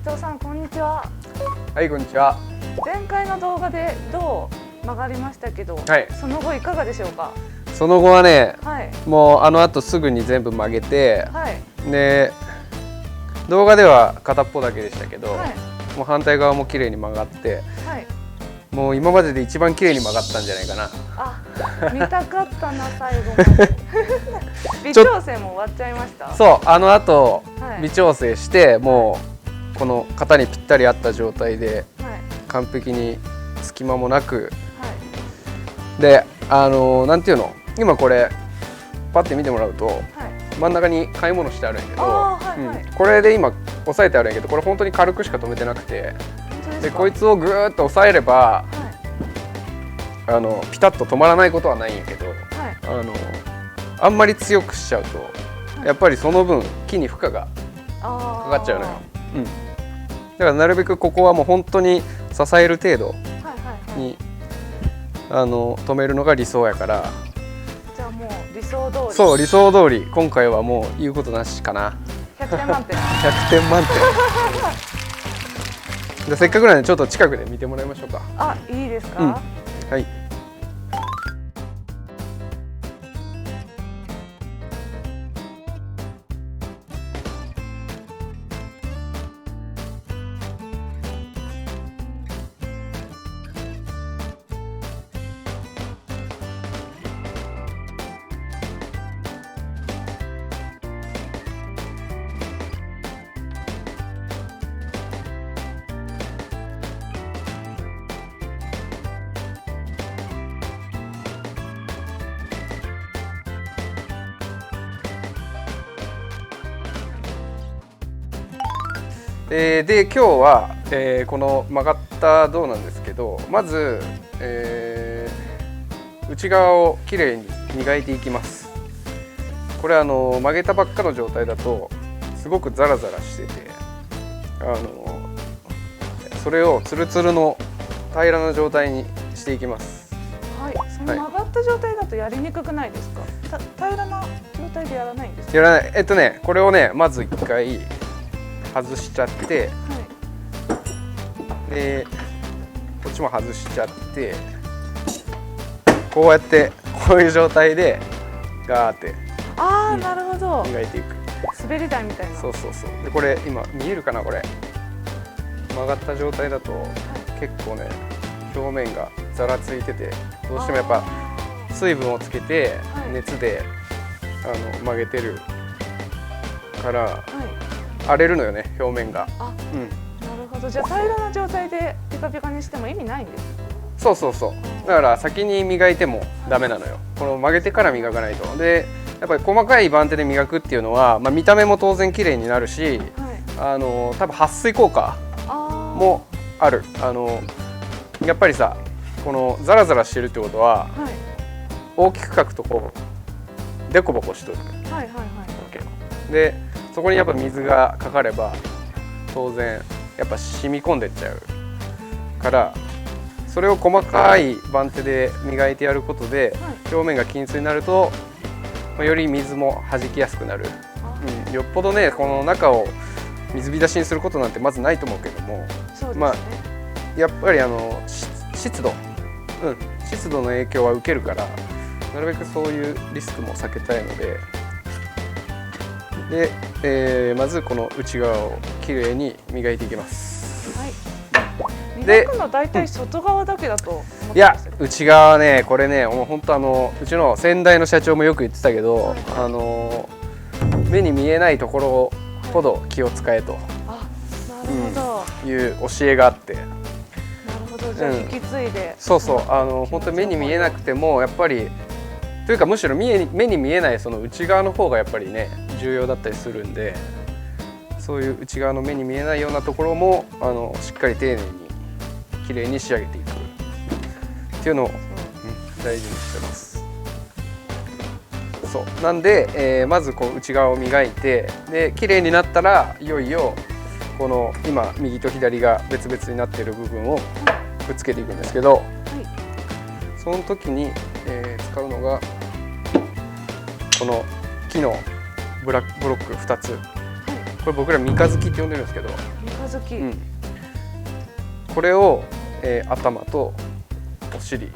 藤さん、こんにちは。はい、こんにちは。前回の動画でどう曲がりましたけど、はい、その後いかがでしょうか。その後はね、はい、もうあの後すぐに全部曲げて、はい、で動画では片っぽだけでしたけど、はい、もう反対側も綺麗に曲がって、はい。もう今までで一番綺麗に曲がったんじゃないかな。あ、見たかったな、最後まで。微調整も終わっちゃいました。そう、あの後、はい、微調整して、もうこの型にぴったり合った状態で、はい、完璧に隙間もなく、はい、で、なんていうの、今これパッて見てもらうと、はい。真ん中に買い物してあるんやけど、はいはい、これで今押さえてあるんやけど、これ本当に軽くしか止めてなくて、でこいつをぐーっと押さえれば、はい、ピタッと止まらないことはないんやけど、はい、あんまり強くしちゃうと、はい、やっぱりその分木に負荷がかかっちゃうのよ。だからなるべくここはもう本当に支える程度に止めるのが理想やから。じゃあもう理想通り。そう、理想通り。今回はもう言うことなしかな。100点満点。100点満点。でせっかくなんでちょっと近くで見てもらいましょうか。あ、いいですか。はい。で今日は、この曲がった銅なんですけど、まず、内側をきれいに磨いていきます。これ曲げたばっかの状態だとすごくザラザラしてて、それをツルツルの平らな状態にしていきます。はい、その曲がった状態だとやりにくくないですか。平らな状態でやらないんですか。やらない。これをね、まず一回外しちゃって、はい、でこっちも外しちゃって、こうやってこういう状態でガーって、なるほど、磨いていく。滑り台みたいな。そうそうそう。でこれ今見えるかな、これ曲がった状態だと、結構ね表面がざらついてて、どうしてもやっぱ水分をつけて熱で、曲げてるから、荒れるのよね、表面が。なるほど。じゃあ平らな状態でピカピカにしても意味ないんです。そうそうそう。だから先に磨いてもダメなのよ。この曲げてから磨かないと。でやっぱり細かい番手で磨くっていうのは、見た目も当然綺麗になるし、多分撥水効果もある。やっぱりさ、このザラザラしてるってことは、大きく書くとこうデコボコしとる。でそこにやっぱ水がかかれば当然やっぱ染み込んでっちゃうから、それを細かい番手で磨いてやることで、表面が均一になると、より水も弾きやすくなる。よっぽどね、この中を水浸しにすることなんてまずないと思うけども、やっぱり湿度、湿度の影響は受けるから、なるべくそういうリスクも避けたいので。で、まずこの内側をきれいに磨いていきます。磨くの大体外側だけだと思ってました。いや、内側はね、これね、もう本当うちの先代の社長もよく言ってたけど、目に見えないところほど気を使えと、いう教えがあって。なるほど。じゃあ引き継いで。そうそう。本当に目に見えなくてもやっぱり、というかむしろ目に見えないその内側の方がやっぱりね重要だったりするんで、そういう内側の目に見えないようなところもしっかり丁寧にきれいに仕上げていくっていうのを、大事にしてます。そうなんで、まずこう内側を磨いて、できれいになったらいよいよこの今右と左が別々になっている部分をくっつけていくんですけど、その時に、使うのがこの木のブロック2つ、これ僕ら三日月って呼んでるんですけど、三日月、うん、これを、頭とお尻に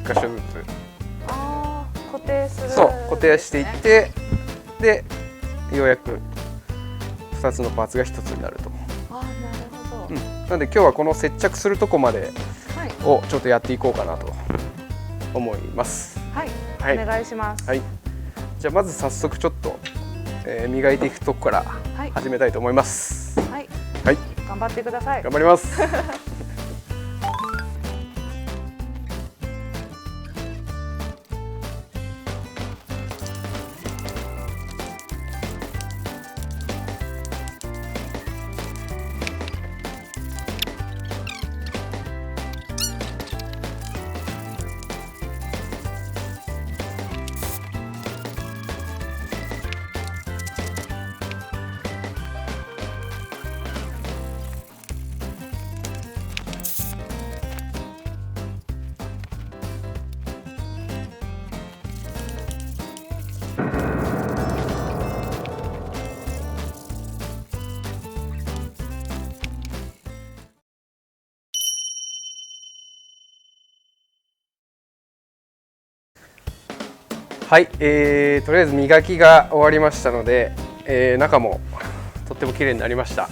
1箇所ずつ固定する、そう固定していって、でようやく2つのパーツが1つになると。なるほど、なので今日はこの接着するとこまでをちょっとやっていこうかなと思います。はい、はい、お願いします。はい、じゃあまず早速ちょっと、磨いていくとこから始めたいと思います。はい、はい、頑張ってください。頑張ります。はい、とりあえず磨きが終わりましたので、中もとっても綺麗になりました。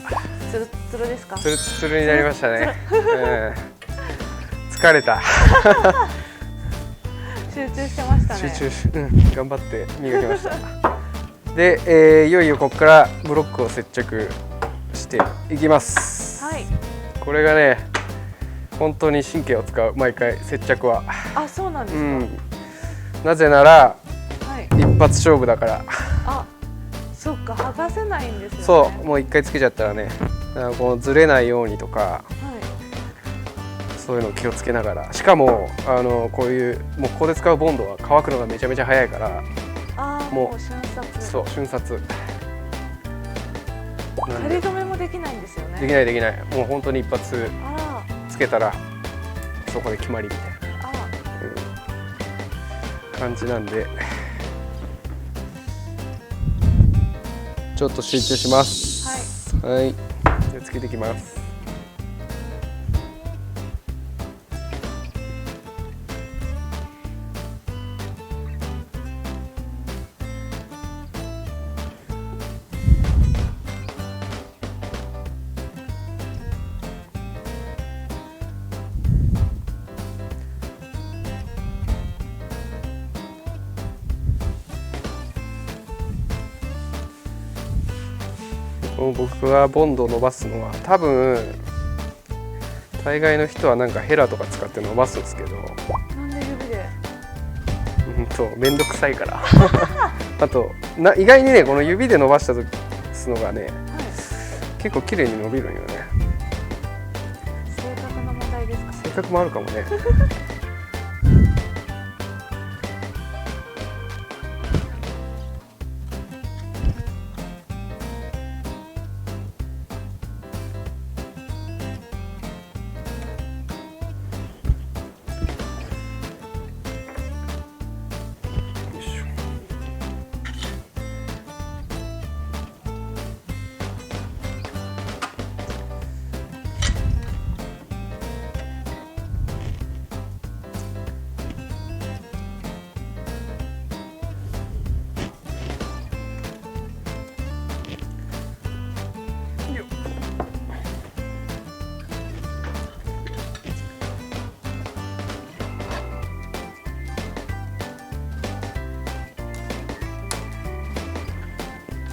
ツルツルですか？ツルツルになりましたね。疲れた。集中してましたね。集中、頑張って磨きました。で、いよいよここからブロックを接着していきます。はい。これがね、本当に神経を使う、毎回接着は。あ、そうなんですか。なぜなら、一発勝負だから。そっか、剥がせないんですよね。そう、もう一回つけちゃったらね、このずれないようにとか、そういうのを気をつけながら、しかもこういうもうここで使うボンドは乾くのがめちゃめちゃ早いから、もう瞬殺。そう、瞬殺。仮止めもできないんですよね。できないできない。もう本当に一発つけたらそこで決まりみたいな感じなんで。ちょっと集中します。はい。じゃあつけていきます。僕がボンドを伸ばすのは多分大概の人はなんかヘラとか使って伸ばすんですけど、なんで指でめんどくさいからあと意外にね、この指で伸ばした時すのがね、結構綺麗に伸びるんよね。性格の問題ですか？性格もあるかもね。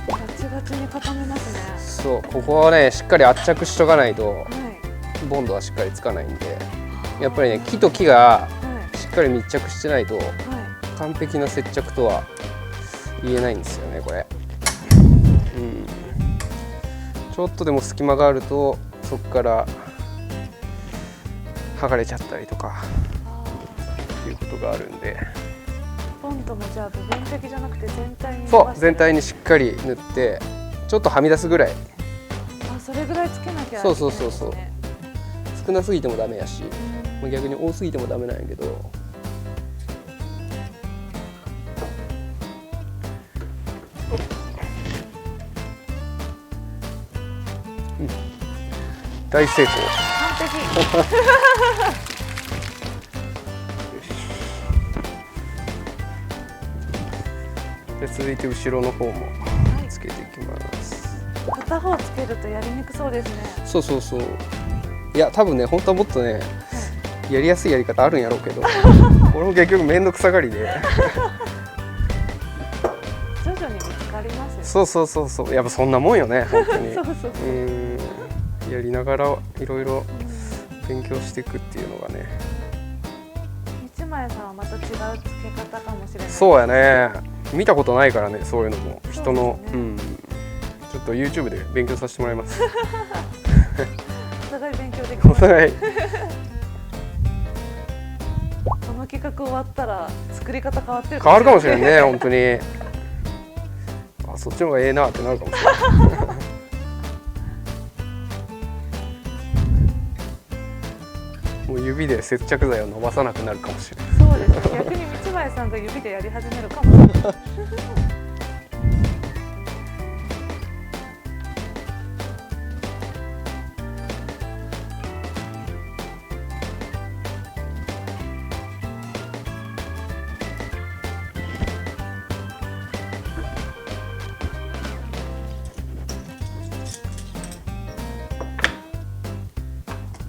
ガチガチに固めますね。そう、ここはねしっかり圧着しとかないと、ボンドはしっかりつかないんで、やっぱりね木と木がしっかり密着してないと、完璧な接着とは言えないんですよね、これ。ちょっとでも隙間があるとそこから剥がれちゃったりとかいうことがあるんで。ボンドもじゃあ部分的じゃなくて全体に、そう、全体にしっかり塗ってちょっとはみ出すぐらい。それぐらいつけなきゃいけないですね。そう少なすぎてもダメやし、逆に多すぎてもダメなんやけど。大成功。完璧。で続いて後ろの方もつけていきます。片方つけるとやりにくそうですね。そうそうそう。いや多分ね本当はもっとね、やりやすいやり方あるんやろうけど俺も結局面倒くさがりで徐々に見つかりますよ。そうそうそうそう、やっぱそんなもんよね本当に。そうそうそう。やりながらいろいろ勉強していくっていうのがね。道前さんはまた違うつけ方かもしれない。そうやね、見たことないからね、そういうのも人のそうですね。ちょっと YouTube で勉強させてもらいますお互い勉強できます。お互いこの企画終わったら作り方変わってる変わるかもしれないね本当に。あ、そっちの方がええなってなるかもしれないもう指で接着剤を伸ばさなくなるかもしれない。そうですね。逆に道前さんが指でやり始めるかもしれない。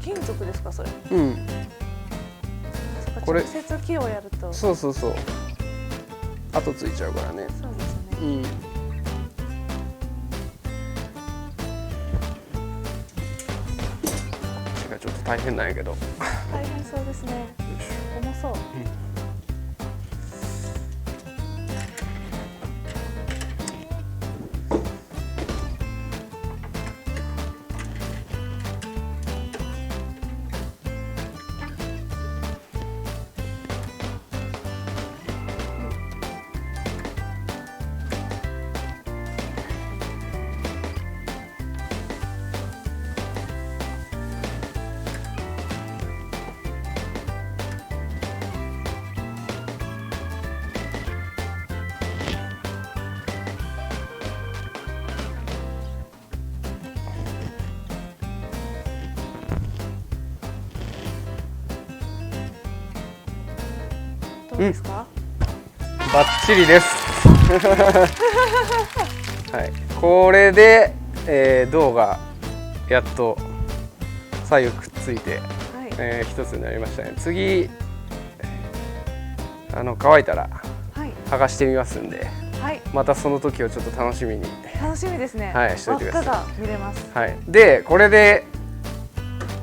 金属ですかそれ。うん、これ直接木をやると。そうそうそう、跡ついちゃうからね。そうですね。うん、ちょっと大変なんやけど。大変そうですね。重そう。どうですか？バッチリですはい、これで、銅がやっと左右くっついて、はい一つになりましたね。次乾いたらはい剥がしてみますんで、はい。またその時をちょっと楽しみに。楽しみですね。はいしといてください輪っかが見れます。はい、でこれで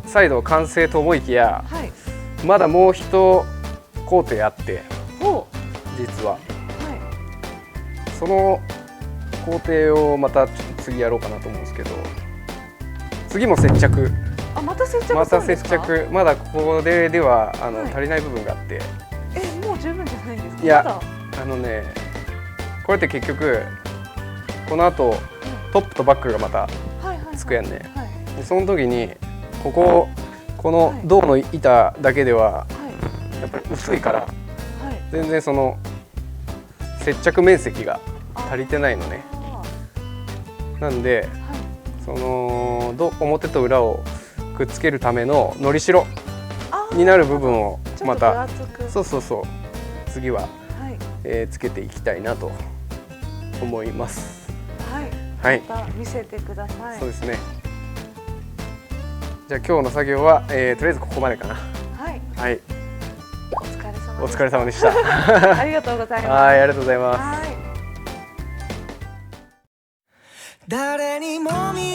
再度完成と思いきや、はい。まだもう一工程あって、ほ実はう。はい。その工程をまたちょっと次やろうかなと思うんですけど、次も接着、あ、また接着するんまた接ですか？着、まだこれでははい足りない部分があって、もう十分じゃないんですか？いやまだこれって結局この後トップとバックがまたはいはいはいつくやんね。はいでその時にこの銅の板だけでははいやっぱり薄いからはい。全然その接着面積が足りてないのね。なんではい。その表と裏をくっつけるためののりしろあーになる部分をちょっと分また厚く。そうそうそう次は、はいつけていきたいなと思います。はい。はい、また見せてください。そうですね。じゃあ今日の作業は、とりあえずここまでかな。はい。はい、お疲れ様でした。お疲れ様でしたありがとうございます。はい、ありがとうございます。はい。誰にも見